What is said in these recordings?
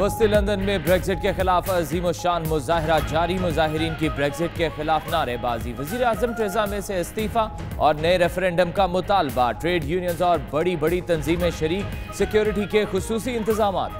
वस्त लंदन में ब्रेक्जिट के खिलाफ अजीम शान मुजाहरा जारी। मुजाहिरीन की ब्रेक्जिट के खिलाफ नारेबाजी। वजीर आजम टेरेसा मे से इस्तीफा और नए रेफरेंडम का मुतालबा। ट्रेड यूनियंस और बड़ी बड़ी तंजीमें शरीक। सिक्योरिटी के खुसूसी इंतजामात।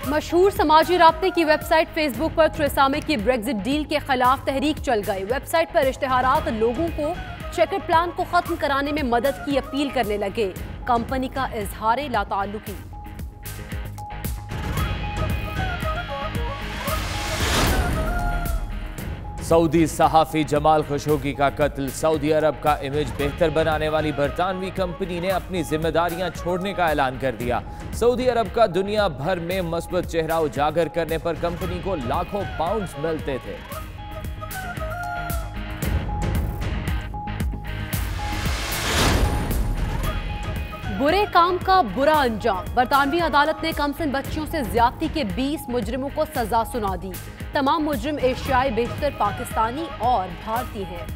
मशहूर समाजी राब्ते की वेबसाइट फेसबुक पर टेरेसा मे की ब्रेक्जिट डील के खिलाफ तहरीक चल गई। वेबसाइट पर इश्तिहारात लोगों को चेकर्ड प्लान को खत्म कराने में मदद की अपील करने लगे। कंपनी का इजहार लाताल्लुकी। सऊदी सहाफी जमाल खशोगी का कत्ल। सऊदी अरब का इमेज बेहतर बनाने वाली बरतानवी कंपनी ने अपनी जिम्मेदारियां छोड़ने का ऐलान कर दिया। सऊदी अरब का दुनिया भर में मस्बत चेहरा उजागर करने पर कंपनी को लाखों पाउंड्स मिलते थे। बुरे काम का बुरा अंजाम। बरतानवी अदालत ने कमसिन बच्चियों से ज्यादती के 20 मुजरिमों को सजा सुना दी। तमाम मुजरिम एशियाई, बेशतर पाकिस्तानी और भारतीय हैं।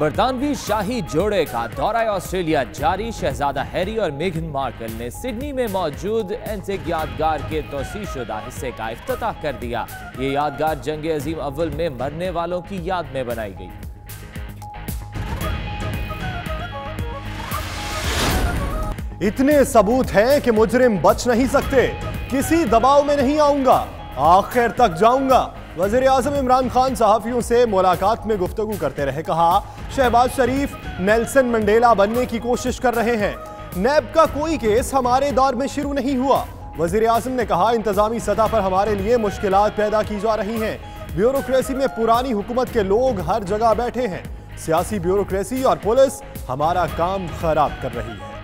बरतानवी शाही जोड़े का दौरा ऑस्ट्रेलिया जारी। शहजादा हैरी और मेघन मार्कल ने सिडनी में मौजूद एंटिक यादगार के तोसीशुदा हिस्से का इफ्तिताह कर दिया। ये यादगार जंग अजीम अव्वल में मरने वालों की याद में बनाई गई। इतने सबूत हैं कि मुजरिम बच नहीं सकते। किसी दबाव में नहीं आऊंगा, आखिर तक जाऊंगा। वजीर आजम इमरान खान सहाफियों से मुलाकात में गुफ्तगू करते रहे कहा, शहबाज शरीफ नेल्सन मंडेला बनने की कोशिश कर रहे हैं। नैब का कोई केस हमारे दौर में शुरू नहीं हुआ। वजीर आजम ने कहा, इंतजामी सतह पर हमारे लिए मुश्किलात पैदा की जा रही हैं। ब्यूरोक्रेसी में पुरानी हुकूमत के लोग हर जगह बैठे हैं। सियासी ब्यूरोक्रेसी और पुलिस हमारा काम खराब कर रही है।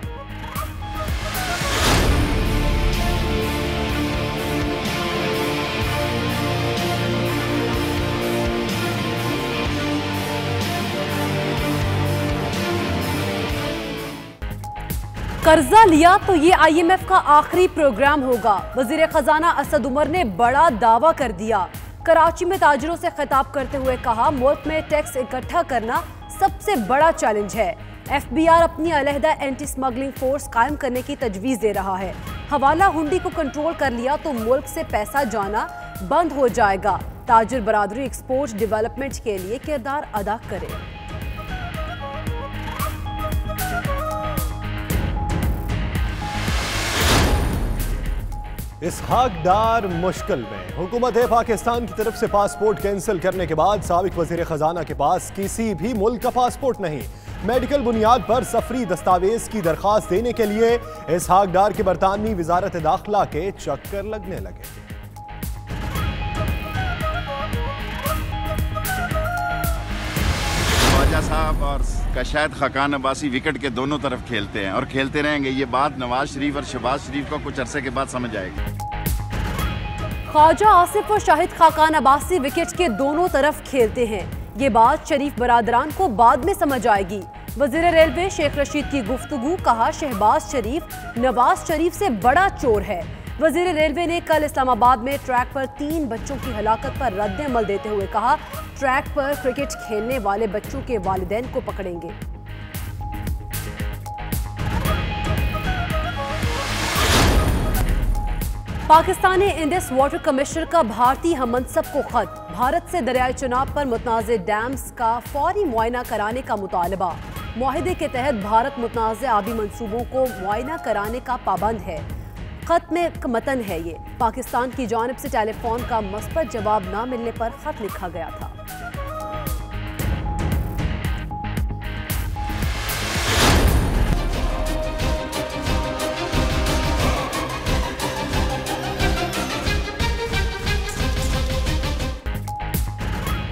कर्जा लिया तो ये IMF का आखिरी प्रोग्राम होगा। वजीर खजाना असद उमर ने बड़ा दावा कर दिया। कराची में ताजिरों से खिताब करते हुए कहा, मुल्क में टैक्स इकट्ठा करना सबसे बड़ा चैलेंज है। FBR अपनी अलहदा एंटी स्मगलिंग फोर्स कायम करने की तजवीज़ दे रहा है। हवाला हुंडी को कंट्रोल कर लिया तो मुल्क से पैसा जाना बंद हो जाएगा। ताजिर बरादरी एक्सपोर्ट डेवलपमेंट के लिए किरदार अदा करे। इसहाक डार मुश्किल में। हुकूमत पाकिस्तान की तरफ से पासपोर्ट कैंसिल करने के बाद साबिक वजीर खजाना के पास किसी भी मुल्क का पासपोर्ट नहीं। मेडिकल बुनियाद पर सफरी दस्तावेज की दरखास्त देने के लिए इसहाक डार के बरतानवी वजारत दाखिला के चक्कर लगने लगे। ख्वाजा साहब और कशायद खकान अब्बासी विकेट के दोनों तरफ खेलते हैं और खेलते रहेंगे। ये बात नवाज शरीफ और शहबाज शरीफ को कुछ अरसे के बाद समझ आएगी। ख्वाजा आसिफ और शाहिद खाकान अब्बासी विकेट के दोनों तरफ खेलते हैं। ये बात शरीफ बरादरान को बाद में समझ आएगी। वजीर रेलवे शेख रशीद की गुफ्तगू, कहा, शहबाज शरीफ नवाज शरीफ से बड़ा चोर है। वजीर रेलवे ने कल इस्लामाबाद में ट्रैक पर 3 बच्चों की हलाकत पर रद्द-ए-अमल देते हुए कहा, ट्रैक पर क्रिकेट खेलने वाले बच्चों के वालिदैन को पकड़ेंगे। पाकिस्तानी इंडस वाटर कमिश्नर का भारतीय हममनसब को खत। भारत से दरियाई चुनाव पर मुतनाज़े डैम्स का फौरी मुआयना कराने का मुतालबा। मुआहिदे के तहत भारत मुतनाज़े आबी मंसूबों को मुआयना कराने का पाबंद है। खत में मतन है ये। पाकिस्तान की जानिब से टेलीफोन का मस्बत जवाब न मिलने पर खत लिखा गया था।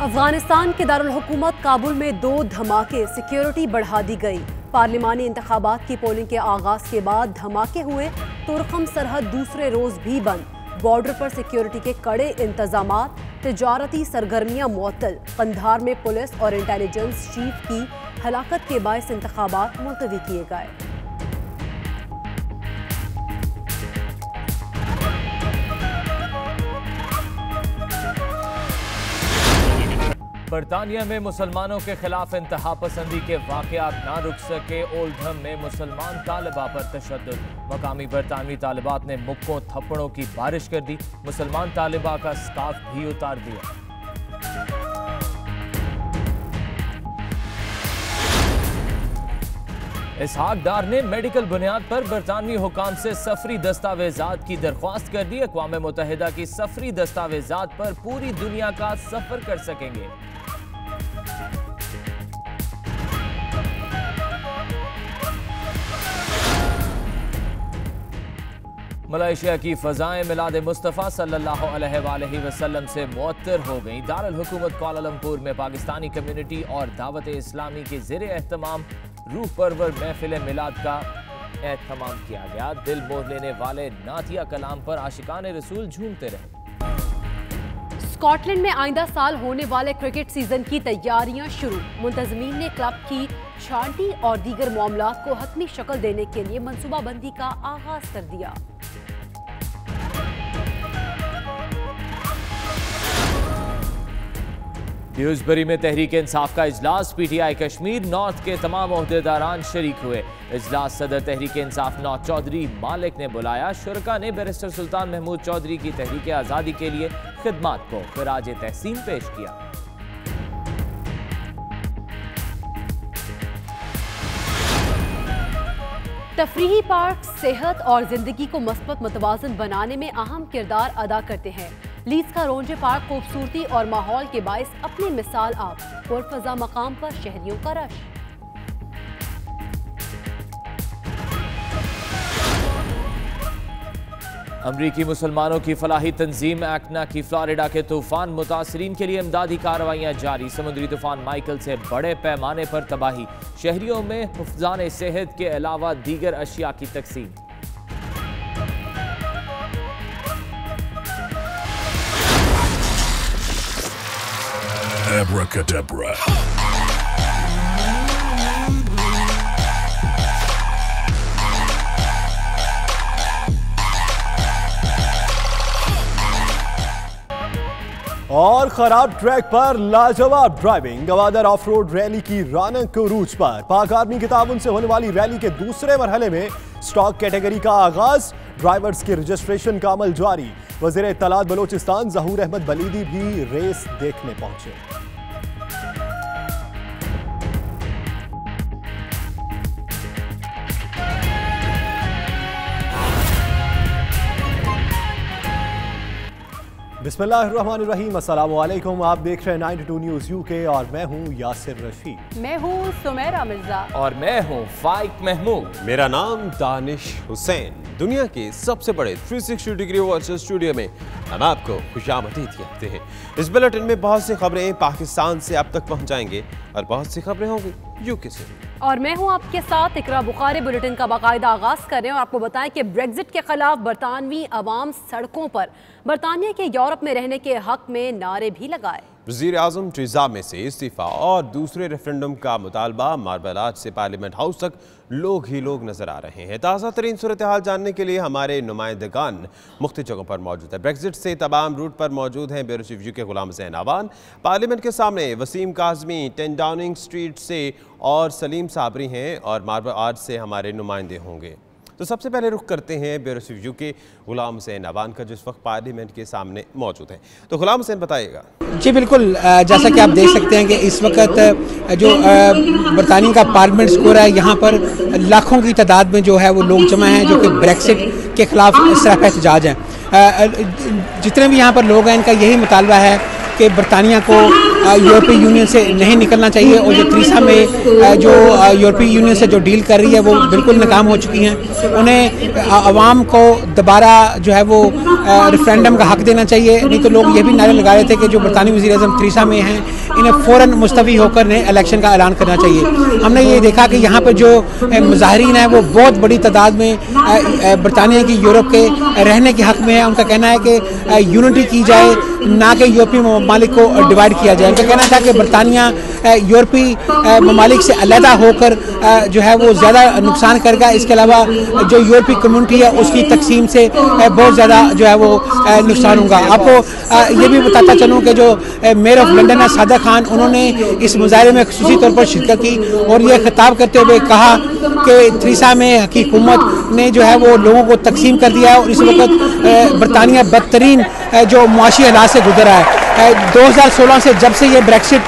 अफगानिस्तान के दारुल हुकूमत काबुल में 2 धमाके। सिक्योरिटी बढ़ा दी गई। पार्लिमानी इंतखाबात की पोलिंग के आगाज के बाद धमाके हुए। तुर्कम सरहद दूसरे रोज भी बंद। बॉर्डर पर सिक्योरिटी के कड़े इंतजामात। तिजारती सरगर्मियां मुअत्तल। कंधार में पुलिस और इंटेलिजेंस चीफ की हलाकत के बायस इंतखाबात मुलतवी किए गए। बरतानिया में मुसलमानों के खिलाफ इंतहा पसंदी के वाकयात ना रुक सके। ओल्डहम में मुसलमान तालिबा पर तशद्दुद। मकामी बरतानवी तालिबात ने मुक्कों थप्पड़ों की बारिश कर दी। मुसलमान तालिबा का स्कार्फ भी उतार दिया। इसहाक डार ने मेडिकल बुनियाद पर बरतानवी हुकाम से सफरी दस्तावेजात की दरख्वास्त कर दी। अक़वाम मुत्तहिदा की सफरी दस्तावेजात पर पूरी दुनिया का सफर कर सकेंगे। मलेशिया की फ़ज़ाएं मिलाद मुस्तफ़ा सल्लल्लाहु अलैहि वसल्लम से मुअत्तर हो गईं। दारुल हुकूमत कुआलालंपुर में पाकिस्तानी कम्युनिटी और दावत इस्लामी के ज़ेरे एहतमाम रूह परवर महफिल मिलाद का एहतमाम किया गया। दिल मोह लेने वाले नातिया कलाम पर आशिकाने रसूल झूमते रहे। स्कॉटलैंड में आइंदा साल होने वाले क्रिकेट सीजन की तैयारियां शुरू। मुंतज़मीन ने क्लब की छांटी और दीगर मामलात को हतमी शक्ल देने के लिए मनसूबाबंदी का आगाज कर दिया। ड्यूसबरी में तहरीक इंसाफ का इजलास। PTI कश्मीर नॉर्थ के तमाम ओहदेदारान शरीक हुए। इजलास सदर तहरीक इंसाफ नॉर्थ चौधरी मालिक ने बुलाया। शुरका ने बैरिस्टर सुल्तान महमूद चौधरी की तहरीक आज़ादी के लिए खिदमात को खिराज तहसीन पेश किया। तफरीही पार्क सेहत और जिंदगी को मस्बत मुतवाज़न बनाने में अहम किरदार अदा करते हैं। लीड्स का रोंजे पार्क खूबसूरती और माहौल के बाइस अपनी मिसाल आप। पुरफ़ज़ा मकाम पर शहरियों का रश। अमरीकी मुसलमानों की फलाही तंजीम एक्ना की फ्लोरिडा के तूफान मुतासरीन के लिए इमदादी कार्रवाइयां जारी। समुद्री तूफान माइकल से बड़े पैमाने पर तबाही। शहरियों में हिफ्ज़ान सेहत के अलावा दीगर अशिया की तकसीम। Abracadabra. और खराब ट्रैक पर लाजवाब driving. Gwadar of road rally की रौनक उरूज पर। पाक आर्मी के ताउन से होने वाली रैली के दूसरे मरहले में स्टॉक कैटेगरी का आगाज। ड्राइवर्स के रजिस्ट्रेशन का अमल जारी। वज़ीर इत्तलात बलोचिस्तान ज़हूर अहमद बलीदी भी रेस देखने पहुंचे। बिस्मिल्लाहिर्रहमानिर्रहीम। अस्सलाम वालेकुम। आप देख रहे हैं 92 न्यूज़ UK और मैं हूं यासिर रशीद। मैं हूं सुमेरा मिर्जा और मैं हूं फाइक महमूद। मेरा नाम दानिश हुसैन। दुनिया के सबसे बड़े 360 डिग्री वर्चुअल स्टूडियो में हम आपको खुशामदीद कहते हैं। इस बुलेटिन में बहुत सी खबरें पाकिस्तान से अब तक पहुंचाएंगे और बहुत सी खबरें होंगी UK से। और मैं हूं आपके साथ इकरा बुखारी। बुलेटिन का बाकायदा आगाज करें और आपको बताएं कि ब्रेग्जिट के खिलाफ बरतानवी अवाम सड़कों पर बरतानिया के यूरोप में रहने के हक में नारे भी लगाए। वज़ीर आज़म टेरेसा मे से इस्तीफ़ा और दूसरे रेफरेंडम का मुतालबा। मार्बल आर्च से पार्लियामेंट हाउस तक लोग ही लोग नजर आ रहे हैं। ताज़ा तरीन सूरत हाल जानने के लिए हमारे नुमाइंदगान मुख्तलिफ जगहों पर मौजूद है। ब्रेग्जिट से तमाम रूट पर मौजूद हैं bureau chief UK Ghulam Hussain आवान। पार्लियामेंट के सामने वसीम काज़मी 10 डाउनिंग स्ट्रीट से और सलीम साबरी हैं और मार्बल आर्च से हमारे नुमाइंदे होंगे। तो सबसे पहले रुख करते हैं bureau chief UK Ghulam Hussain आवान का, जो इस वक्त पार्लियामेंट के सामने मौजूद है। तो गुलाम हुसैन बताइएगा। जी बिल्कुल, जैसा कि आप देख सकते हैं कि इस वक्त जो बरतानिया का पार्लियामेंट स्क्वायर है, यहाँ पर लाखों की तादाद में जो है वो लोग जमा हैं जो कि ब्रेक्सिट के खिलाफ सरापा एहतजाज हैं। जितने भी यहाँ पर लोग हैं इनका यही मुतालबा है कि बरतानिया को यूरोपीय यूनियन से नहीं निकलना चाहिए और जो टेरेसा मे जो यूरोपीय यूनियन से जो डील कर रही है वो बिल्कुल नाकाम हो चुकी हैं। उन्हें आवाम को दोबारा जो है वो रेफरेंडम का हक देना चाहिए। नहीं तो लोग ये भी नारे लगा रहे थे कि जो बरतानी वज़ीर आज़म टेरेसा मे हैं इन्हें फ़ौरन मुस्तफ़ी होकर ने इलेक्शन का ऐलान करना चाहिए। हमने ये देखा कि यहाँ पर जो मुजाहिरीन हैं वो बहुत बड़ी तादाद में बरतानिया की यूरोप के रहने के हक में है। उनका कहना है कि यूनिटी की जाए, ना कि यूरोपीय ममालिक को डिवाइड किया जाए। उनका कहना था कि बरतानिया यूरोपीय ममालिक से अलहदा होकर जो है वो ज़्यादा नुकसान करेगा। इसके अलावा जो यूरोपीय कम्युनिटी है उसकी तकसीम से बहुत ज़्यादा जो है वो नुकसान होगा। आपको ये भी बताता चलूँ कि जो मेयर ऑफ लंदन है सादिक खान, उन्होंने इस मुजाहरे में खुसूसी तौर पर शिरकत की और ये खिताब करते हुए कहा कि थ्रीसा में की हुकूमत ने जो है वो लोगों को तकसीम कर दिया है और इस वक्त बरतानिया बदतरीन जो मुआशी हालात से गुजर रहा है। 2016 से जब से ये ब्रेक्सिट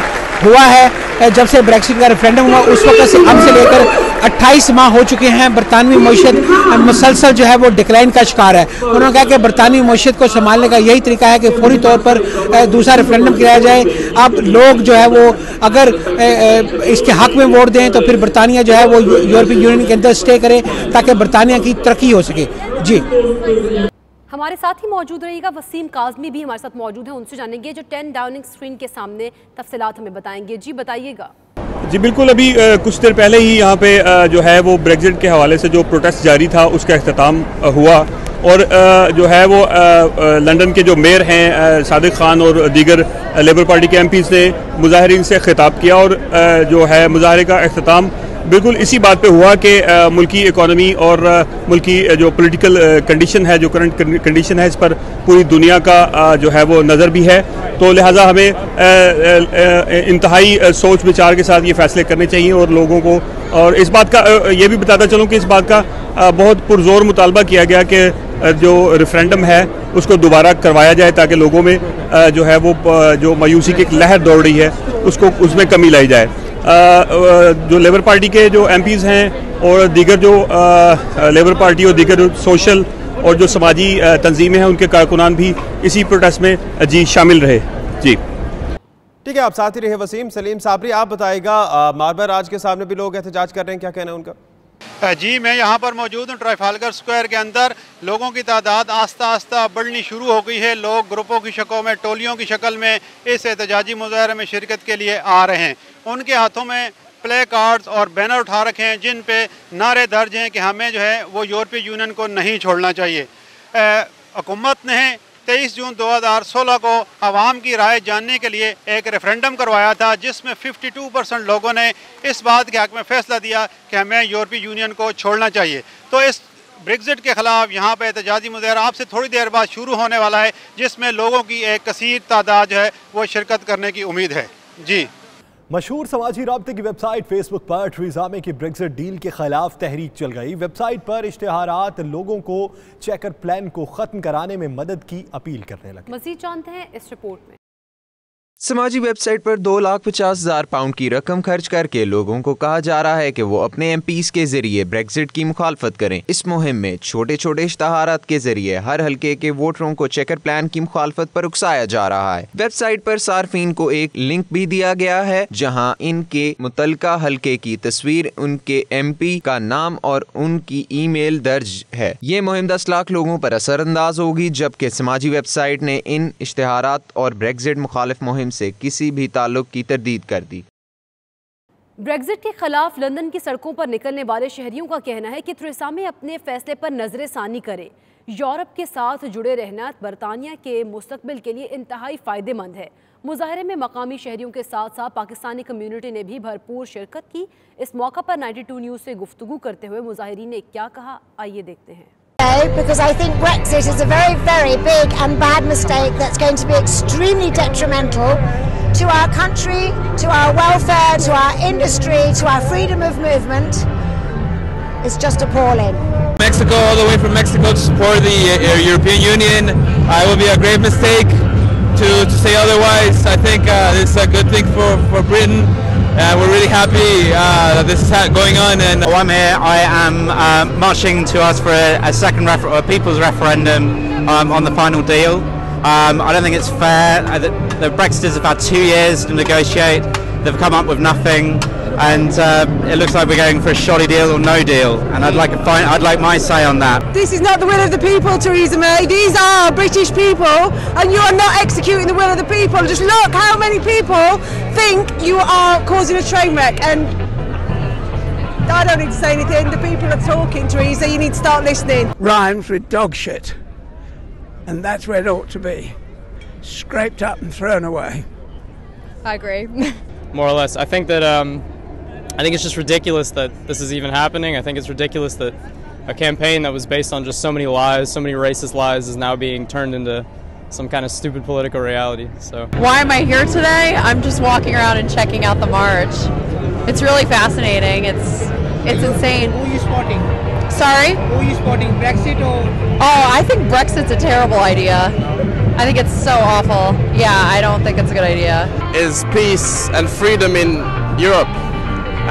हुआ है, जब से ब्रेक्सिट का रेफरेंडम हुआ उस वक्त से अब से लेकर 28 माह हो चुके हैं। बरतानवी मईशत मुसलसल जो है वो डिक्लाइन का शिकार है। उन्होंने कहा कि बरतानवी मईशत को संभालने का यही तरीका है कि फौरी तौर पर दूसरा रेफरेंडम किया जाए। अब लोग जो है वो अगर इसके हक में वोट दें तो फिर बरतानिया जो है वो यूरोपीय यूनियन के अंदर स्टे करे ताकि बरतानिया की तरक्की हो सके। जी, हमारे साथ ही मौजूद रहिएगा वसीम काजमी भी हमारे साथ मौजूद हैं, उनसे जानेंगे जो 10 डाउनिंग स्क्रीन के सामने तफसीलात हमें बताएंगे। जी बताइएगा। जी बिल्कुल, अभी कुछ देर पहले ही यहाँ पे जो है वो ब्रेक्जिट के हवाले से जो प्रोटेस्ट जारी था उसका अख्ताम हुआ और जो है वो लंदन के जो मेयर हैं सादिक खान और दीगर लेबर पार्टी के MPs ने मुजाहिरीन से खिताब किया और जो है मुजाहरे का अख्ताम बिल्कुल इसी बात पे हुआ कि मुल्की इकॉनमी और मुल्की जो पॉलिटिकल कंडीशन है, जो करंट कंडीशन है, इस पर पूरी दुनिया का जो है वो नज़र भी है। तो लिहाजा हमें इंतहाई सोच विचार के साथ ये फैसले करने चाहिए और लोगों को, और इस बात का ये भी बताता चलूँ कि इस बात का बहुत पुरजोर मुतालबा किया गया कि जो रेफरेंडम है उसको दोबारा करवाया जाए ताकि लोगों में जो है वो जो मायूसी की एक लहर दौड़ रही है उसको उसमें कमी लाई जाए। जो लेबर पार्टी के जो MPs हैं और दीगर जो लेबर पार्टी और दीगर सोशल और जो समाजी तंजीमें हैं उनके कारकुनान भी इसी प्रोटेस्ट में जी शामिल रहे। जी ठीक है, आप साथ ही रहे वसीम। सलीम साबरी, आप बताइएगा, मार्बल राज के सामने भी लोग एहतजाज कर रहे हैं, क्या कहना है उनका? जी मैं यहाँ पर मौजूद हूँ ट्राफालगर स्क्वायर के अंदर। लोगों की तादाद आस्ता आस्ता बढ़नी शुरू हो गई है। लोग ग्रुपों की शक्लों में, टोलियों की शक्ल में इस एहतजाजी मुजाहरे में शिरकत के लिए आ रहे हैं। उनके हाथों में प्ले कार्ड्स और बैनर उठा रखे हैं जिन पे नारे दर्ज हैं कि हमें जो है वो यूरोपीय यूनियन को नहीं छोड़ना चाहिए। हुकूमत ने 23 जून 2016 को आवाम की राय जानने के लिए एक रेफरेंडम करवाया था जिसमें 52% लोगों ने इस बात के हक में फैसला दिया कि हमें यूरोपीय यूनियन को छोड़ना चाहिए। तो इस ब्रेक्जिट के खिलाफ यहाँ पे एहतजाजी मुजाहरा आपसे थोड़ी देर बाद शुरू होने वाला है जिसमें लोगों की एक कसीर तादाद जो है वो शिरकत करने की उम्मीद है। जी, मशहूर समाजी राब्ते की वेबसाइट फेसबुक पर थ्रीसा में की ब्रेक्जिट डील के खिलाफ तहरीक चल गई। वेबसाइट पर इश्तिहारात लोगों को चेकर प्लान को खत्म कराने में मदद की अपील करने लगे। मज़ीद जानते हैं इस रिपोर्ट में। समाजी वेबसाइट पर 2,50,000 पाउंड की रकम खर्च करके लोगों को कहा जा रहा है कि वो अपने MPs के जरिए ब्रेक्जिट की मुखालफत करें। इस मुहिम में छोटे छोटे इश्तहारात के जरिए हर हल्के के वोटरों को चेकर प्लान की मुखालफत पर उकसाया जा रहा है। वेबसाइट पर सार्फिन को एक लिंक भी दिया गया है जहां इनके मुतलका हल्के की तस्वीर, उनके MP का नाम और उनकी ईमेल दर्ज है। ये मुहिम 10 लाख लोगों पर असरअंदाज होगी, जबकि समाजी वेबसाइट ने इन इश्तहारात और ब्रेक्जिट मुखालिफ मुहिम से किसी भी ताल्लुक की तरदीद कर दी। ब्रेक्जिट के खिलाफ लंदन की सड़कों पर निकलने वाले शहरियों का कहना है कि थ्रेसा में अपने फैसले पर नजरसानी करें। यूरोप के साथ जुड़े रहना बरतानिया के मुस्तकबिल के लिए इंतहाई फायदेमंद है। मुजाहरे में मकामी शहरियों के साथ साथ पाकिस्तानी कम्युनिटी ने भी भरपूर शिरकत की। इस मौका पर 92 न्यूज़ से गुफ्तगू करते हुए मुजाहिरीन ने क्या कहा, आइए देखते हैं। Because I think Brexit is a very, very big and bad mistake that's going to be extremely detrimental to our country, to our welfare, to our industry, to our freedom of movement. It's just appalling. Mexico, all the way from Mexico to support the European Union. It would be a great mistake to say otherwise. I think this is a good thing for Britain. We're really happy that this is going on. And I'm here. I am marching to ask for a second people's referendum on the final deal. I don't think it's fair. The Brexiters have had 2 years to negotiate. They've come up with nothing, and it looks like we're going for a shoddy deal or no deal. And I'd like my say on that. This is not the will of the people, Theresa May. These are British people, and you are not executing the will of the people. Just look how many people think you are causing a train wreck. And I don't need to say anything. The people are talking, Theresa. You need to start listening. Rhymes with dog shit, and that's where it ought to be. Scraped up and thrown away. I agree. more or less. I think it's just ridiculous that this is even happening. I think it's ridiculous that a campaign that was based on just so many lies, so many racist lies, is now being turned into some kind of stupid political reality. So why am I here today? I'm just walking around and checking out the march. It's really fascinating. It's insane. Who are you supporting? Sorry? Who are you supporting, Brexit or? Oh, I think Brexit's a terrible idea. I think it's so awful. Yeah, I don't think it's a good idea. Is peace and freedom in Europe,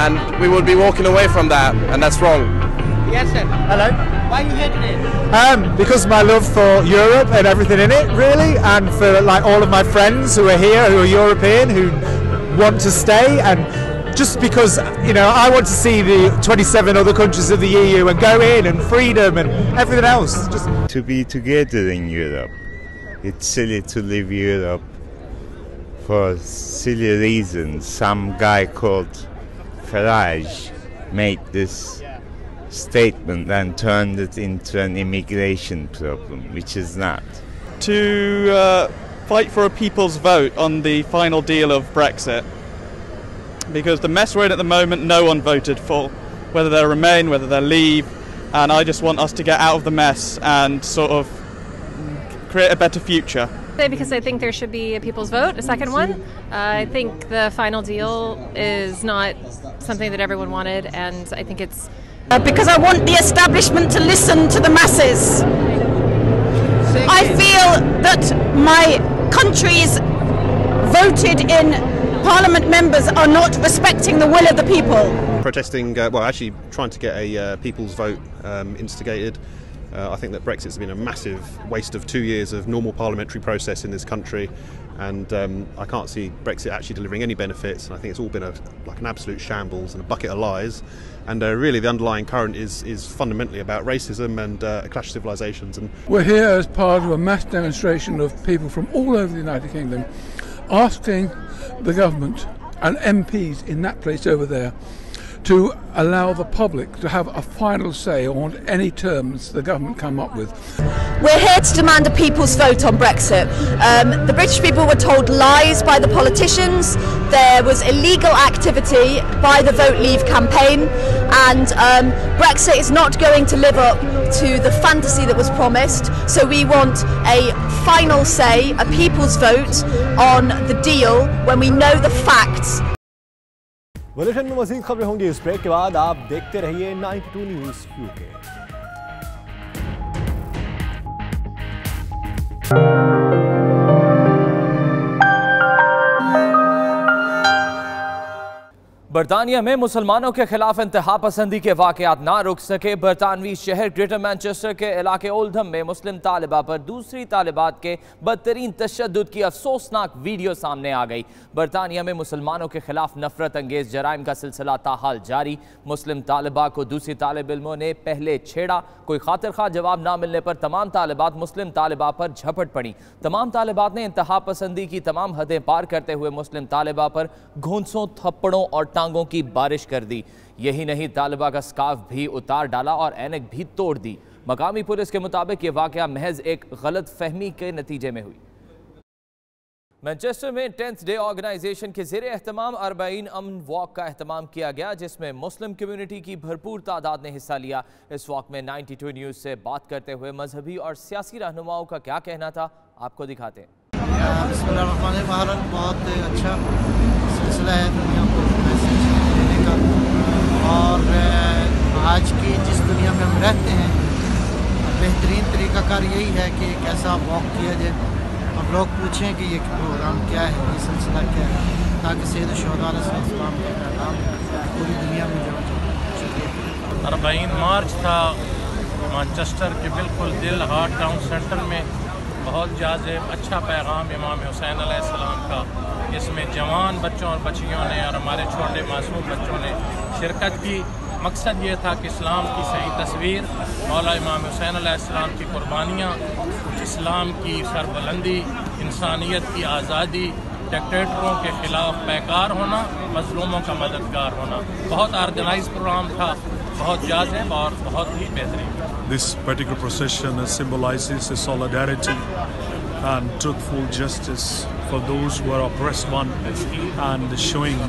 and we will be walking away from that, and that's wrong. Yes, sir. Hello. Why are you here today? Because my love for Europe and everything in it, really, and for like all of my friends who are here, who are European, who want to stay, and just because, you know, I want to see the 27 other countries of the EU and go in, and freedom and everything else. Just to be together in Europe. It's silly to leave Europe for silly reasons. Some guy called Farage made this statement and turned it into an immigration problem, which is not. To fight for a people's vote on the final deal of Brexit, because the mess we're in at the moment, no one voted for, whether they remain, whether they leave, and I just want us to get out of the mess and sort of create a better future. Because I think there should be a people's vote, a second one. I think the final deal is not something that everyone wanted, and I think it's... Because I want the establishment to listen to the masses. I feel that my country's voted in Parliament members are not respecting the will of the people. Protesting, well, actually trying to get a people's vote instigated. I think that Brexit's been a massive waste of 2 years of normal parliamentary process in this country, and I can't see Brexit actually delivering any benefits. And I think it's all been like an absolute shambles and a bucket of lies. And really, the underlying current is fundamentally about racism and a clash of civilizations. And we're here as part of a mass demonstration of people from all over the United Kingdom, asking the government and MPs in that place over there to allow the public to have a final say on any terms the government come up with. We're here to demand a people's vote on Brexit. The British people were told lies by the politicians. There was illegal activity by the Vote Leave campaign, and Brexit is not going to live up to the fantasy that was promised. So we want a final say, a people's vote on the deal when we know the facts. Bulletin में मज़ीद खबरें होंगी इस break के बाद। आप देखते रहिए 92 न्यूज़ यूके। बरतानिया में मुसलमानों के खिलाफ इंतहा पसंदी के वाकयात ना रुक सके। बरतानवी शहर ग्रेटर मैनचेस्टर के इलाके ओल्डहम में मुस्लिम तालिबा पर दूसरी तालिबात के बदतरीन तशद्दुद की अफसोसनाक वीडियो सामने आ गई। बरतानिया में मुसलमानों के खिलाफ नफरत अंगेज जराइम का सिलसिला ताहाल जारी। मुस्लिम तालिबा को दूसरी तालिब इल्मों ने पहले छेड़ा। कोई खातिर खा जवाब ना मिलने पर तमाम तालिबात मुस्लिम तालिबा पर झपट पड़ी। तमाम तालिबात ने इंतहा पसंदी की तमाम हदें पार करते हुए मुस्लिम तालिबा पर घूंसों, थप्पड़ों और टांगों की बारिश कर दी। यही नहीं, तालिबा का स्कार्फ भी उतार डाला और ऐनक भी तोड़ दी। मकामी पुलिस के मुताबिक ये वाकया महज एक गलत फहमी के नतीजे में हुई। मैनचेस्टर में 10th डे ऑर्गेनाइजेशन के ज़ेरे एहतमाम 40 अमन वॉक का एहतमाम किया गया, जिसमें मुस्लिम कम्युनिटी की भरपूर तादाद ने हिस्सा लिया। इस वॉक में 92 न्यूज़ से बात करते हुए मजहबी और सियासी रहनुमाओं का क्या कहना था, आपको दिखाते हैं। बहुत अच्छा सिलसिला है दुनिया को मैसेज देने का, और आज की जिस दुनिया में हम रहते हैं बेहतरीन तरीक़ाकार यही है कि एक ऐसा वॉक किया जाए और लोग पूछें कि ये प्रोग्राम क्या है, ये सिलसिला क्या है, ताकि सैयद शुहदा अलैहिस्सलाम का पैगाम पूरी दुनिया में जाए। 40 मार्च था मैनचेस्टर के बिल्कुल दिल हार्ट टाउन सेंटर में। बहुत जाज़िब अच्छा पैगाम इमाम हुसैन अलैहिस्सलाम का, इसमें जवान बच्चों और बच्चियों ने और हमारे छोटे मासूम बच्चों ने शिरकत की। मकसद ये था कि इस्लाम की सही तस्वीर, मौला इमाम हुसैन अलैहिस्सलाम की कुर्बानियाँ, इस्लाम की सरबुलंदी, इंसानियत की आज़ादी, डिक्टेटरों के खिलाफ पैकार होना, मजलूमों का मददगार होना। बहुत ऑर्गेनाइज प्रोग्राम था, बहुत जाज़िब और बहुत ही बेहतरीन। This particular procession symbolizes the solidarity and truthful justice for those who are oppressed one, and showing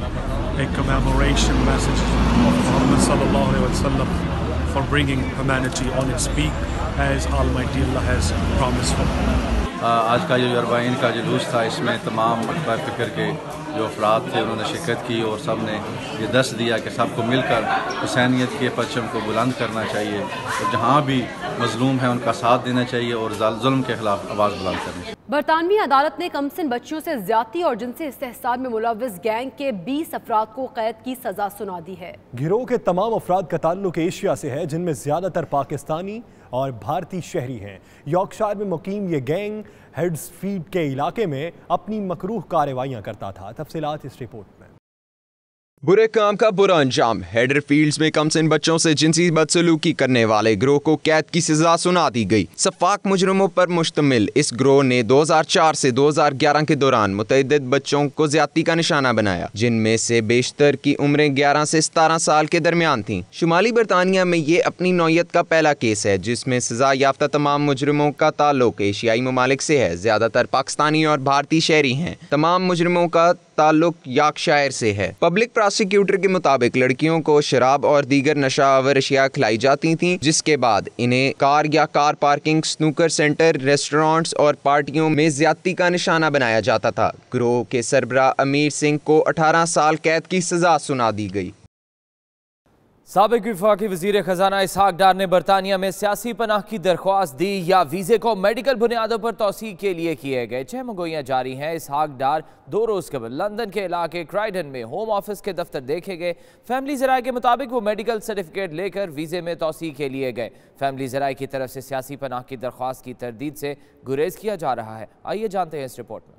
a commemoration message of Muhammad sallallahu alaihi wasallam for bringing humanity on its peak as Almighty Allah has promised for. आज का जो अरबाइन का जुलूस था, इसमें तमाम अखबार फ़िक्र के जो अफराद थे उन्होंने शिरकत की और सब ने ये दस दिया कि सबको मिलकर हुसैनियत के परचम को बुलंद करना चाहिए और जहाँ भी मजलूम है उनका साथ देना चाहिए और जुल्म के खिलाफ आवाज़ बुलंद करनी चाहिए। बरतानवी अदालत ने कमसिन बच्चियों से ज्यादती और जिनसी इस्तेहसाल में मुलव्विस गैंग के 20 अफराद को कैद की सजा सुना दी है। गिरोह के तमाम अफराद का ताल्लुक एशिया से है, जिनमें ज्यादातर पाकिस्तानी और भारतीय शहरी हैं। यॉर्कशायर में मुकीम ये गैंग हेड्सफील्ड के इलाके में अपनी मकरूह कार्रवाइयां करता था। तफसीलात इस रिपोर्ट में। बुरे काम का बुरा अंजाम। हेडरफील्ड्स में कमसिन बच्चों से जिनसी बदसलूकी करने वाले गिरोह को कैद की सजा सुना दी गई। सफाक मुजरिमों पर मुश्तमिल इस गिरोह ने 2004 से 2011 के दौरान मुतअद्दिद बच्चों को ज्यादती का निशाना बनाया, जिनमें से बेशतर की उम्रें 11 से 17 साल के दरमियान थीं। शुमाली बरतानिया में ये अपनी नौयत का पहला केस है जिसमें सजा याफ्ता तमाम मुजरिमों का ताल्लुक एशियाई ममालिक से है। ज्यादातर पाकिस्तानी और भारतीय शहरी हैं। तमाम मुजरिमों का ताल्लुक यॉर्कशायर से है। पब्लिक प्रोसिक्यूटर के मुताबिक लड़कियों को शराब और दीगर नशावर अशिया खिलाई जाती थीं, जिसके बाद इन्हें कार या car parking, snooker centre, restaurants और पार्टियों में ज्यादती का निशाना बनाया जाता था। गिरोह के सरबराह अमीर सिंह को 18 साल कैद की सजा सुना दी गई। साबिक वफाकी वज़ीर ख़जाना इसहाक डार ने बरतानिया में सियासी पनाह की दरख्वास्त दी या वीज़े को मेडिकल बुनियादों पर तौसीह के लिए किए गए 6 मंगोइयाँ जारी हैं। इसहाक डार 2 रोज़ कबल लंदन के इलाके क्राइडन में होम ऑफिस के दफ्तर देखे गए। फैमिली ज़राए के मुताबिक वो मेडिकल सर्टिफिकेट लेकर वीज़े में तौसीह के लिए गए। फैमिली ज़राए की तरफ से सियासी पनाह की दरख्वास्त की तरदीद से गुरेज किया जा रहा है। आइए जानते हैं इस रिपोर्ट में।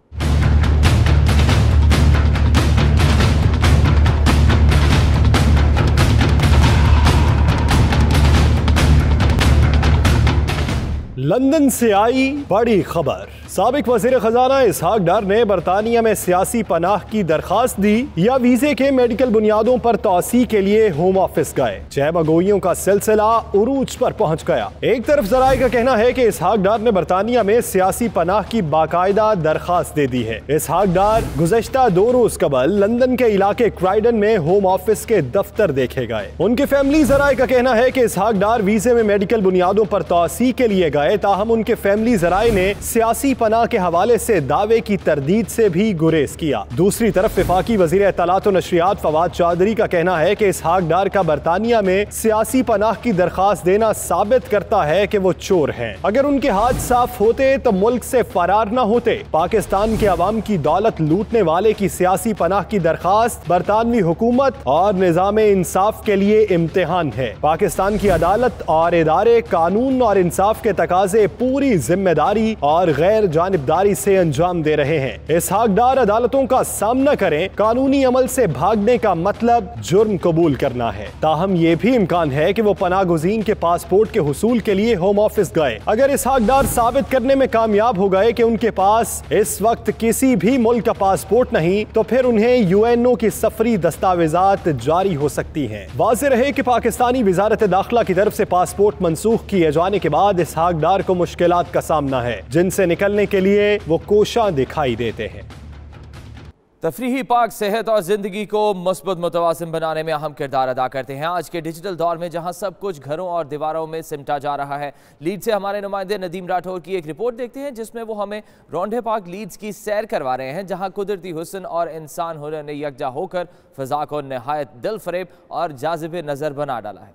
लंदन से आई बड़ी खबर। साबिक वज़ीर ख़जाना इसहाक डार ने बरतानिया में सियासी पनाह की दरख्वास्त दी या वीज़े के मेडिकल बुनियादों पर तौसीह के लिए होम ऑफिस गए। 6 मंगोइयों का सिलसिला उरूज पर पहुंच गया। एक तरफ ज़राए का कहना है कि इसहाक डार ने बरतानिया में सियासी पनाह की बाकायदा दरख्वास्त दे दी है। इसहाक डार गुज़श्ता 2 रोज कबल लंदन के इलाके क्राइडन में होम ऑफिस के दफ्तर देखे गए। उनके फैमिली ज़राए का कहना है कि इसहाक डार वीज़े में मेडिकल बुनियादों पर तौसीह के लिए गए, ताहम उनके फैमिली ज़राए ने सियासी पनाह के हवाले से दावे की तरदीद से भी गुरेज किया। दूसरी तरफ वफाकी वज़ीर इत्तलात व नशरियात फवाद चौधरी का कहना है कि इसहाक डार का बरतानिया में सियासी पनाह की दरख्वास्त देना साबित करता है कि वो चोर हैं। अगर उनके हाथ साफ होते तो मुल्क से फरार न होते। पाकिस्तान के अवाम की दौलत लूटने वाले की सियासी पनाह की दरख्वास्त बरतानवी हुकूमत और निज़ाम इंसाफ के लिए इम्तिहान है। पाकिस्तान की अदालत और इदारे कानून और इंसाफ के तकाजे पूरी जिम्मेदारी और गैर जानिबदारी से अंजाम दे रहे हैं। इसहाक डार अदालतों का सामना करें, कानूनी अमल से भागने का मतलब जुर्म कबूल करना है। ताहम ये भी इम्कान है कि वो पनाह गुज़ीन के पासपोर्ट के हुसूल के लिए होम ऑफिस गए। अगर इसहाक डार साबित करने में कामयाब हो गए कि उनके पास इस वक्त किसी भी मुल्क का पासपोर्ट नहीं, तो फिर उन्हें UNO की सफरी दस्तावेजात जारी हो सकती हैं। वाज़ेह रहे कि पाकिस्तानी वज़ारत दाखिला की तरफ से पासपोर्ट मनसूख किए जाने के बाद इसहाक डार को मुश्किलात का सामना है, जिनसे निकलने के लिए वो कोशा दिखाई देते हैं। तफरीही पाक सेहत और ज़िंदगी को मुस्बत मुतवाज़िन बनाने में अहम किरदार अदा करते हैं। आज के डिजिटल दौर में जहां सब कुछ घरों और दीवारों में सिमटा जा रहा है, लीड्स से हमारे नुमाइंदे नदीम राठौर की एक रिपोर्ट देखते हैं जिसमें वो हमें रौंडे पाक लीड्स की सैर करवा रहे हैं, जहां कुदरती हुस्न और इंसान हुनर ने यकजा होकर फ़ज़ा को नहायत दिल फरेब और जाज़िब नज़र बना डाला है।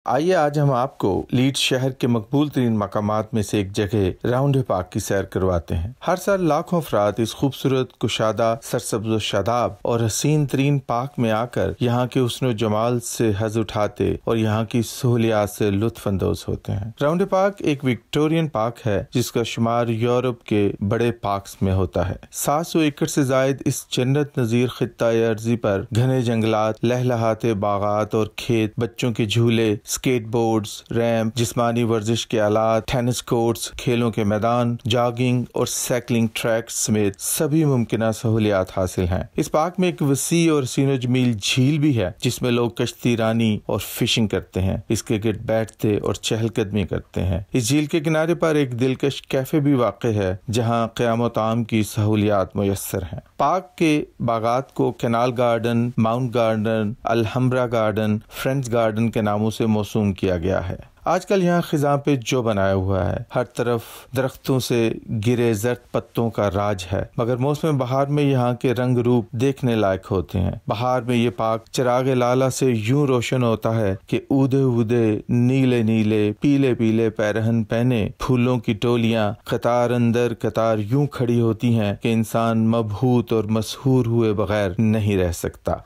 आइए आज हम आपको लीड्स शहर के मकबूल तरीन मकामात में से एक जगह राउंड पार्क की सैर करवाते हैं। हर साल लाखों अफराद इस खूबसूरत, कुशादा, सरसब्ज़ शादाब और हसीन तरीन पार्क में आकर यहाँ के हुस्न व जमाल से हज़ उठाते और यहाँ की सहूलियात से लुत्फ़ अंदोज होते हैं। राउंड पार्क एक विक्टोरियन पार्क है जिसका शुमार यूरोप के बड़े पार्क्स में होता है। 700 एकड़ से जायद इस जन्नत नज़ीर खित्ता अर्जी पर घने जंगलात, लहलहाते बागात और खेत, बच्चों के झूले, स्केट बोर्ड्स, रैंप, जिस्मानी वर्जिश के आलात, टेनिस कोर्ट्स, खेलों के मैदान, जॉगिंग और साइकिलिंग ट्रैक समेत सभी मुमकिन सहूलियात हासिल हैं। इस पार्क में एक वसी और हसीनो जमील झील भी है जिसमें लोग कश्ती रानी और फिशिंग करते हैं, इसके गिर्द बैठते और चहलकदमी करते हैं। इस झील के किनारे पर एक दिलकश कैफे भी वाक़ है जहां क़याम ताम की सहूलियात मुयस्सर हैं। पार्क के बागात को canal garden, mount garden, Alhambra garden, friends garden के नामों से मौसूम किया गया है। आजकल यहाँ खिज़ां पे जो बनाया हुआ है, हर तरफ दरख्तों से गिरे जर्द पत्तों का राज है, मगर मौसम बहार में यहाँ के रंग रूप देखने लायक होते हैं। बहार में ये पार्क चिराग लाला से यूं रोशन होता है कि ऊदे ऊदे नीले नीले पीले पीले पैरहन पहने फूलों की टोलियां कतार अंदर कतार यूं खड़ी होती हैं कि इंसान मबहूत और मशहूर हुए बगैर नहीं रह सकता।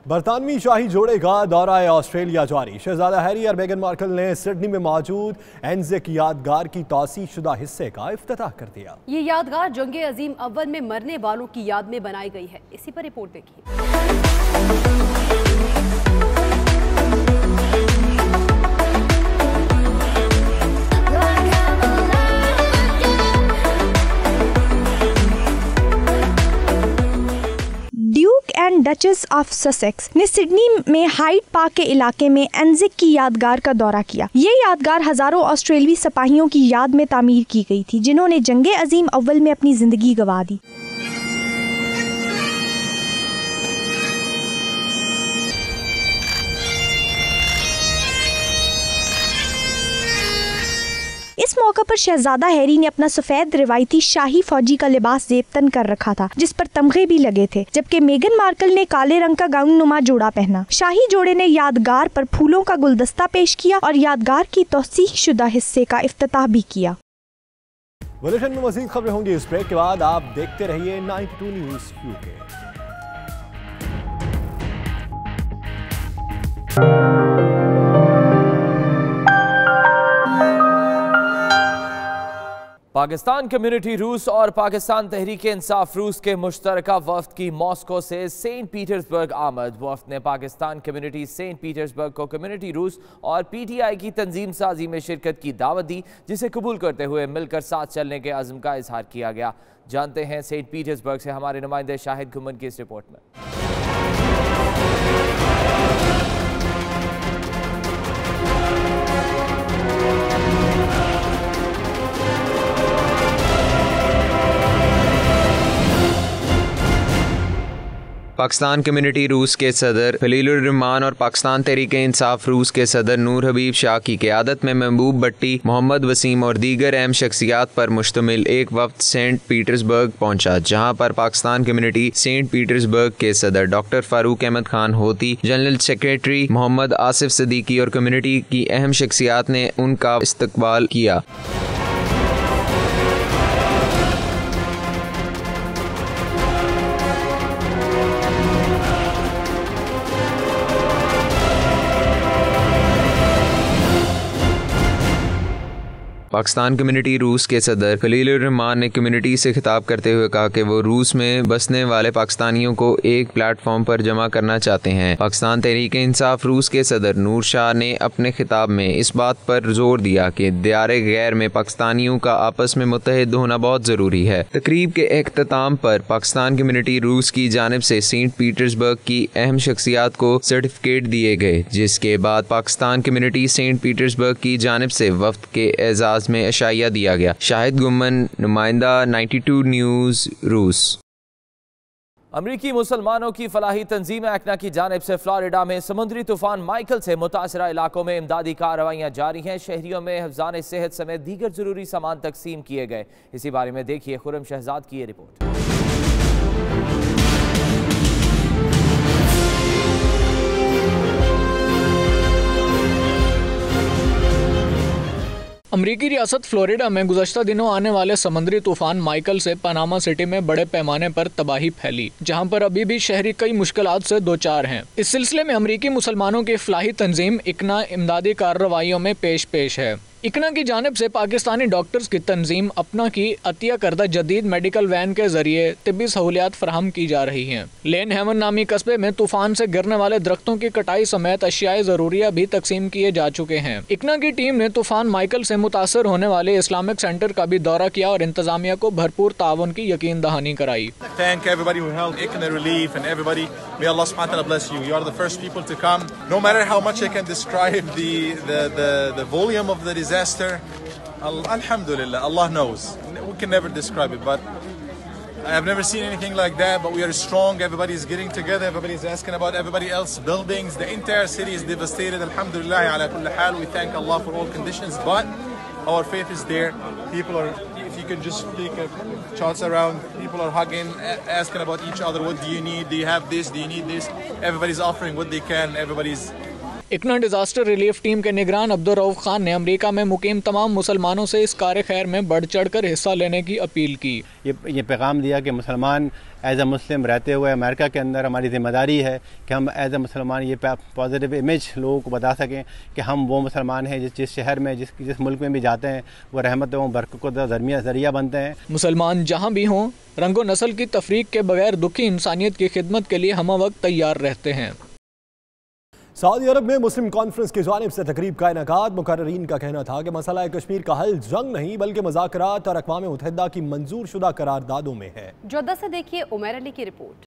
बरतानवी शाही जोड़े का दौरा ऑस्ट्रेलिया जारी। शहजादा हैरी और मेगन मार्कल ने सिडनी में मौजूद एंजेक यादगार की तौसीह शुदा हिस्से का इफ्तिताह कर दिया। ये यादगार जंगे अजीम अव्वल में मरने वालों की याद में बनाई गई है। इसी पर रिपोर्ट देखिए। Duke and duchess of Sussex ने सिडनी में हाइड पार्क के इलाके में एंजेक की यादगार का दौरा किया। ये यादगार हजारों ऑस्ट्रेलियाई सिपाहियों की याद में तामीर की गई थी जिन्होंने जंगे अजीम अव्वल में अपनी जिंदगी गंवा दी। इस मौके पर शहजादा हैरी ने अपना सफेद रिवायती शाही फौजी का लिबास जेबतन कर रखा था जिस पर तमगे भी लगे थे, जबकि मेगन मार्कल ने काले रंग का गाउन नुमा जोड़ा पहना। शाही जोड़े ने यादगार पर फूलों का गुलदस्ता पेश किया और यादगार की तौसीह शुदा हिस्से का इफ्तिताह भी किया। बुलेटिन में मज़ीद खबरें होंगी इस ब्रेक के बाद। आप देखते रहिए 92 न्यूज़ यूके। पाकिस्तान कम्युनिटी रूस और पाकिस्तान तहरीक इंसाफ रूस के मुश्तरका वफ्द की मॉस्को से सेंट पीटर्सबर्ग आमद। वफ्द ने पाकिस्तान कम्युनिटी सेंट पीटर्सबर्ग को कम्युनिटी रूस और PTI की तंजीम साजी में शिरकत की दावत दी, जिसे कबूल करते हुए मिलकर साथ चलने के अज़्म का इजहार किया गया। जानते हैं सेंट पीटर्सबर्ग से हमारे नुमाइंदे शाहिद घुमन की इस रिपोर्ट में। पाकिस्तान कम्युनिटी रूस के सदर खलीलुर रहमान और पाकिस्तान तहरीक इंसाफ रूस के सदर नूर हबीब शाह की क़यादत में महबूब भट्टी, मोहम्मद वसीम और दीगर अहम शख्सियात पर मुश्तमिल एक वफ्द सेंट पीटर्सबर्ग पहुंचा, जहां पर पाकिस्तान कम्युनिटी सेंट पीटर्सबर्ग के सदर डॉक्टर फारूक अहमद खान होती, जनरल सेक्रेटरी मोहम्मद आसिफ सदीकी और कम्युनिटी की अहम शख्सियात ने उनका इस्तकबाल किया। पाकिस्तान कम्युनिटी रूस के सदर खलीलुर रहमान ने कम्युनिटी से खिताब करते हुए कहा कि वो रूस में बसने वाले पाकिस्तानियों को एक प्लेटफॉर्म पर जमा करना चाहते हैं। पाकिस्तान तहरीक इंसाफ रूस के सदर नूर शाह ने अपने खिताब में इस बात पर जोर दिया कि दियारे गैर में पाकिस्तानियों का आपस में मुत्तहिद होना बहुत ज़रूरी है। तकरीब के इख्तिताम पर पाकिस्तान कम्युनिटी रूस की जानिब से सेंट पीटर्सबर्ग की अहम शख्सियात को सर्टिफिकेट दिए गए, जिसके बाद पाकिस्तान कम्युनिटी सेंट पीटर्सबर्ग की जानिब से वफ्द के एजाज में अशाइया दिया गया। शाहिद गुम्मन, नुमाइंदा 92 न्यूज़ रूस। अमरीकी मुसलमानों की फलाही तंजीम एक्ना की जानिब से फ्लोरिडा में समुद्री तूफान माइकल से मुतासरा इलाकों में इमदादी कार्रवाइयाँ जारी हैं। शहरियों में हिफ्ज़ान सेहत समेत दीगर जरूरी सामान तकसीम किए गए। इसी बारे में देखिए खुरम शहजाद की ये रिपोर्ट। अमरीकी रियासत फ्लोरिडा में गुज़श्ता दिनों आने वाले समुद्री तूफान माइकल से पनामा सिटी में बड़े पैमाने पर तबाही फैली, जहां पर अभी भी शहरी कई मुश्किलात से दो चार हैं। इस सिलसिले में अमरीकी मुसलमानों की फलाही तंजीम इकना इमदादी कार्रवाइयों में पेश है। इकना की जानिब से पाकिस्तानी डॉक्टर्स की तंजीम अपना की अतिया करदा जदीद मेडिकल वैन के जरिए तिब्बी सहूलियात फराहम की जा रही हैं। लेन हेमन नामी कस्बे में तूफान से गिरने वाले दरख्तों की कटाई समेत अशियाए ज़रूरिया भी तकसीम किए जा चुके हैं। इकना की टीम ने तूफान माइकल से मुतासर होने वाले इस्लामिक सेंटर का भी दौरा किया और इंतजामिया को भरपूर ताउन की यकीन दहानी कराई। Thank everybody who helped ICNA Relief and everybody. May Allah subhanahu wa ta'ala bless you. You are the first people to come. No matter how much I can describe the volume of the disaster, alhamdulillah, Allah knows. We can never describe it, but I have never seen anything like that. But we are strong. Everybody is getting together. Everybody is asking about everybody else's buildings. The entire city is devastated. Alhamdulillah, ala kulli hal. We thank Allah for all conditions, but our faith is there. People are, if you can just take shots around, people are hugging, asking about each other. What do you need? Do you have this? Do you need this? Everybody's offering what they can. Everybody's. ICNA disaster relief team के निगरान अब्दुल रऊफ खान ने America में मुकीम तमाम मुसलमानों से इस कार्य खैर में बढ़ चढ़ कर हिस्सा लेने की अपील की। ये पैगाम दिया कि मुसलमान एज अ मुस्लिम रहते हुए अमेरिका के अंदर हमारी ज़िम्मेदारी है कि हम एज अ मुसलमान ये पॉजिटिव इमेज लोगों को बता सकें कि हम वो मुसलमान हैं जिस शहर में जिस मुल्क में भी जाते हैं वो रहमत व बरकत का ज़रिया बनते हैं। मुसलमान जहाँ भी हों, रंगो नस्ल की तफरीक के बगैर दुखी इंसानियत की खिदमत के लिए हम वक्त तैयार रहते हैं। सऊदी अरब में मुस्लिम कॉन्फ्रेंस की जानिब से तकरीब का इनेकाद। मुकर्रीन का कहना था कि मसला कश्मीर का हल जंग नहीं बल्कि मुज़ाकरात और अक़वाम मुत्तहिदा की मंजूर शुदा करारदादों में है। जद्दा से देखिए उमर अली की रिपोर्ट।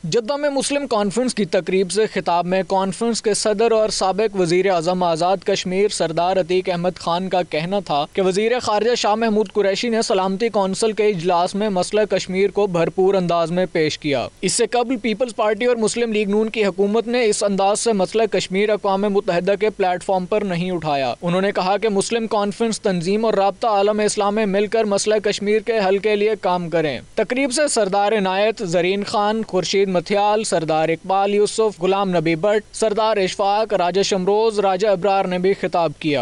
जद्दा में मुस्लिम कॉन्फ्रेंस की तकरीब से खिताब में कॉन्फ्रेंस के सदर और साबिक वज़ीर आज़म आज़ाद कश्मीर सरदार अतीक अहमद खान का कहना था कि वज़ीर ख़ारिजा शाह महमूद कुरैशी ने सलामती कौंसिल के इजलास में मसला कश्मीर को भरपूर अंदाज में पेश किया। इससे कबल पीपल्स पार्टी और मुस्लिम लीग नून की हुकूमत ने इस अंदाज से मसला कश्मीर अक़वाम मुत्तहिदा के प्लेटफॉर्म पर नहीं उठाया। उन्होंने कहा कि मुस्लिम कॉन्फ्रेंस तंजीम और राब्ता आलम इस्लाम में मिलकर मसला कश्मीर के हल के लिए काम करें। तकरीब से सरदार इनायत, ज़रीन खान, खुर्शीद मथियाल, सरदार इकबाल यूसुफ, गुलाम नबी भट्ट, सरदार इशफाक, राजा शमरोज, राजा अब्रार ने भी खिताब किया।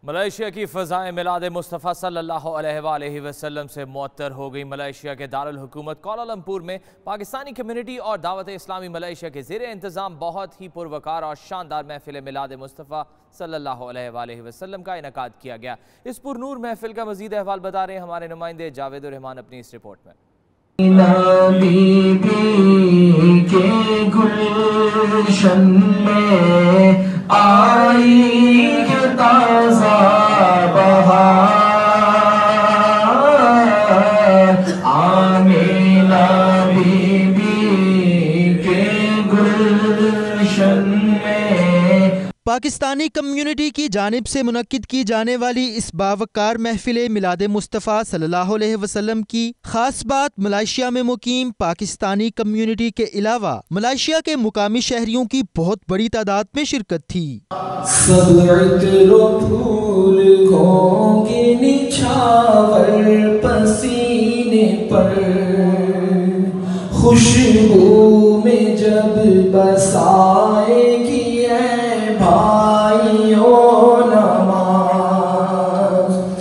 मलेशिया की फ़ज़ाएं मिलाद मुस्तफ़ा सल्लल्लाहु अलैहि वसल्लम से मुअत्तर हो गई। मलेशिया के दारुल हुकूमत कुआलालंपुर में पाकिस्तानी कम्युनिटी और दावत इस्लामी मलेशिया के ज़ेरे इंतज़ाम बहुत ही पुरवकार और शानदार महफिल मिलाद मुस्तफ़ा सल्लल्लाहु अलैहि वसल्लम का इनेकाद किया गया। इस पुरनूर महफिल का मज़ीद अहवाल बता रहे हैं हमारे नुमाइंदे जावेद रहमान अपनी इस रिपोर्ट में। के गुलशन में आई ताज़ा बहार, आमीना बीबी के गुलशन में। पाकिस्तानी कम्युनिटी की जानिब से मुनक्किद की जाने वाली इस बावकार महफिल मिलाद मुस्तफ़ा सल्लल्लाहु अलैहि वसल्लम की खास बात मलेशिया में मुकीम पाकिस्तानी कम्युनिटी के अलावा मलेशिया के मुकामी शहरियों की बहुत बड़ी तादाद में शिरकत थी। पसीने पर खुशबू में जब बसाएगी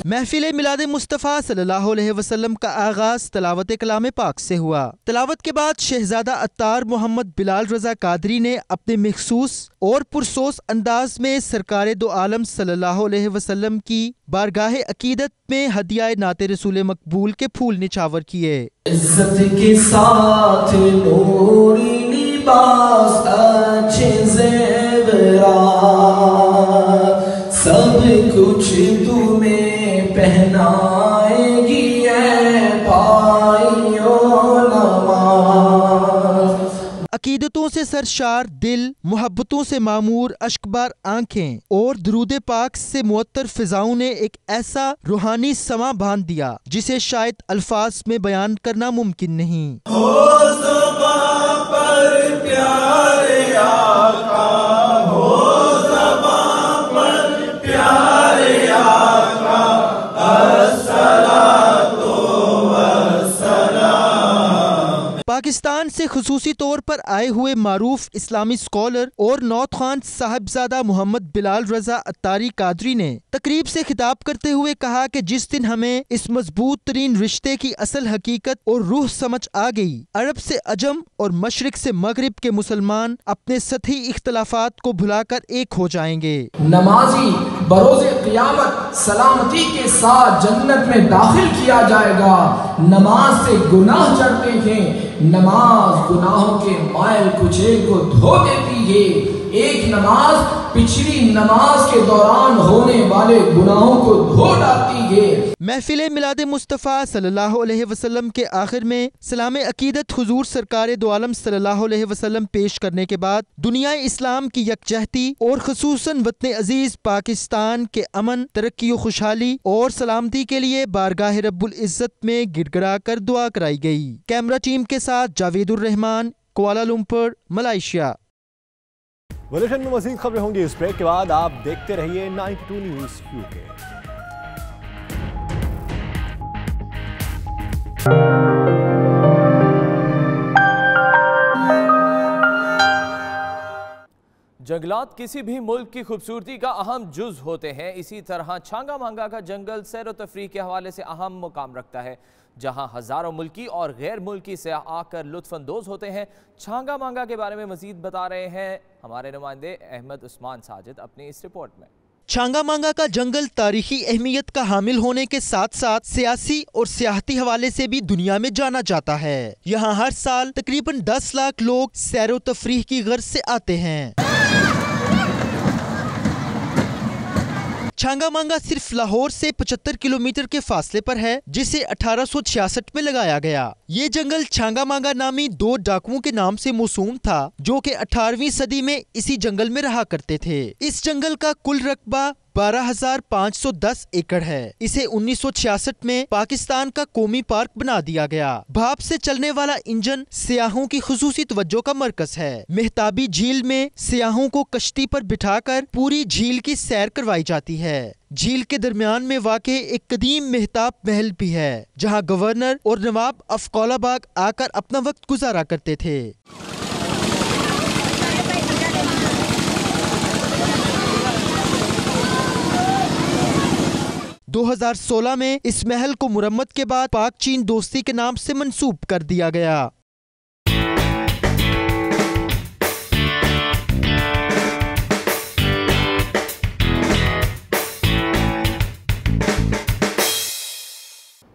महफिल मिलाद मुस्तफ़ा सल्लल्लाहु अलैहि वसल्लम का आगाज तलावत कलाम पाक से हुआ। तलावत के बाद शहजादा अत्तार मोहम्मद बिलाल रजा कादरी ने अपने मखसूस और पुरसोस अंदाज में सरकार दो आलम सल्लल्लाहु अलैहि वसल्लम की बारगाह अकीदत में हदिया नाते रसूल मकबूल के फूल निछावर किए। इज्जत के साथ नूरी लिबास अच्छे ज़ेवरात सब कुछ तुम्हें पहनाएगी पाइयो नमाज। अकीदतों से सरशार दिल, मोहब्बतों से मामूर अश्कबार आंखें और दरूद पाक से मुअत्तर फिजाओं ने एक ऐसा रूहानी समा बांध दिया जिसे शायद अल्फाज में बयान करना मुमकिन नहीं। पाकिस्तान से से खुसूसी तौर पर आए हुए मारूफ इस्लामी स्कॉलर और नौत खान साहिबजादा मोहम्मद बिलाल रजा अत्तारी कादरी ने तकरीब से खिताब करते हुए कहा कि जिस दिन हमें इस मजबूत तरीन रिश्ते की असल हकीकत और रूह समझ आ गई, अरब से अजम और मशरिक से मगरिब के मुसलमान अपने सतही इख्तलाफात को भुलाकर एक हो जाएंगे। नमाजी बरोज़े क़ियामत सलामती के साथ जन्नत में दाखिल किया जाएगा। नमाज से गुनाह चढ़ते हैं, नमाज गुनाहों के मायल कुचेल को धो देती है। एक नमाज पिछली नमाज के दौरान होने वाले गुनाहों को धो डालती है। महफिल मिलाद मुस्तफ़ा सल्लल्लाहु अलैहि वसल्लम के आखिर में सलाम अकीदत हुजूर सरकार दो आलम सल्लल्लाहु अलैहि वसल्लम पेश करने के बाद दुनिया इस्लाम की यकजहती और खुसूसन वतन अजीज पाकिस्तान के अमन, तरक्की और खुशहाली और सलामती के लिए बारगाह रब्बुल इज़्ज़त में गिड़गिड़ा कर दुआ कराई गई। कैमरा टीम के साथ जावेदुर रहमान, कुआलालंपुर, मलेशिया। बुलेटिन में मज़ीद खबरें होंगी इस ब्रेक के बाद। आप देखते रहिए 92 न्यूज़ UK। जंगलात किसी भी मुल्क की खूबसूरती का अहम जुज होते हैं। इसी तरह छांगा मांगा का जंगल सैर व तफरीह के हवाले से अहम मुकाम रखता है, जहां हज़ारों मुल्की और गैर मुल्की सयाह आकर लुत्फ़अंदोज़ होते हैं। छांगा मांगा के बारे में मज़ीद बता रहे हैं हमारे नुमाइंदे अहमद उस्मान साजिद अपनी इस रिपोर्ट में। छांगा मांगा का जंगल तारीखी अहमियत का हामिल होने के साथ साथ सियासी और सियाहती हवाले से भी दुनिया में जाना जाता है। यहाँ हर साल तकरीबन 10 लाख लोग सैर व तफरीह की गर्ज से आते हैं। छांगा मांगा सिर्फ लाहौर से 75 किलोमीटर के फासले पर है, जिसे 1866 में लगाया गया। ये जंगल छांगा मांगा नामी 2 डाकुओं के नाम से मौसूम था, जो कि 18वीं सदी में इसी जंगल में रहा करते थे। इस जंगल का कुल रकबा 12,510 एकड़ है। इसे 1966 में पाकिस्तान का कौमी पार्क बना दिया गया। भाप से चलने वाला इंजन सियाहों की खुसूसी तवज्जो का मरकज है। मेहताबी झील में सियाहों को कश्ती पर बिठाकर पूरी झील की सैर करवाई जाती है। झील के दरमियान में वाक़े एक कदीम मेहताब महल भी है, जहां गवर्नर और नवाब अफकौलाबाग आकर अपना वक्त गुजारा करते थे। 2016 में इस महल को मुरम्मत के बाद पाक चीन दोस्ती के नाम से मंसूब कर दिया गया।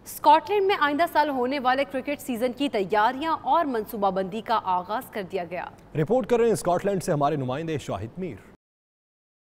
स्कॉटलैंड में आइंदा साल होने वाले क्रिकेट सीजन की तैयारियां और मंसूबाबंदी का आगाज कर दिया गया। रिपोर्ट कर रहे हैं स्कॉटलैंड से हमारे नुमाइंदे शाहिद मीर।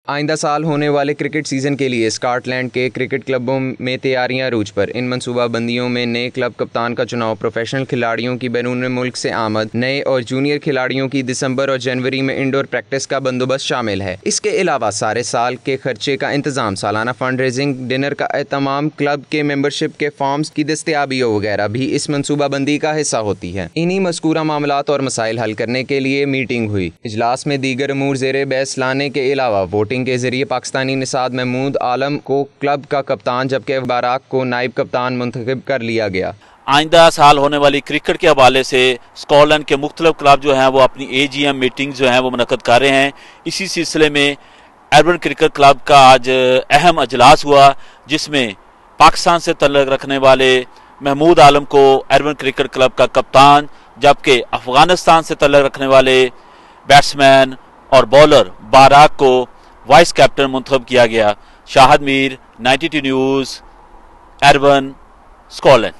आइंदा साल होने वाले क्रिकेट सीज़न के लिए स्कॉटलैंड के क्रिकेट क्लबों में तैयारियां अरूज पर। इन मनसूबाबंदियों में नए क्लब कप्तान का चुनाव, प्रोफेशनल खिलाड़ियों की बैरून मुल्क से आमद, नए और जूनियर खिलाड़ियों की दिसंबर और जनवरी में इंडोर प्रैक्टिस का बंदोबस्त शामिल है। इसके अलावा सारे साल के खर्चे का इंतजाम, सालाना फंड रेजिंग, डिनर का एहतमाम, क्लब के मेंबरशिप के फॉर्म्स की दस्तियाबी वगैरह भी इस मनसूबाबंदी का हिस्सा होती है। इन्हीं मज़कूरा मामलात और मसाइल हल करने के लिए मीटिंग हुई। इजलास में दीगर अमूर ज़ेरे बहस लाने के अलावा वोटिंग के जरिए पाकिस्तानी निसाद महमूद आलम को क्लब का कप्तान जबकि बाराक को नायब कप्तान मुंतखब कर लिया गया। आइंदा साल होने वाली क्रिकेट के हवाले से स्कॉटलैंड के मुख्तलिफ क्लब जो हैं वो अपनी AGM मीटिंग जो हैं वो मुनक्कद कर रहे हैं। इसी सिलसिले में एरबन क्रिकेट क्लब का आज अहम अजलास हुआ, जिसमें पाकिस्तान से तल्लुक़ रखने वाले महमूद आलम को एरबन क्रिकेट क्लब का कप्तान, जबकि अफगानिस्तान से तल्लुक़ रखने वाले बैट्समैन और बॉलर बाराक को वाइस कैप्टन मुंतखब किया गया। शाहिद मीर, 92 न्यूज़, एरबन, स्कॉटलैंड।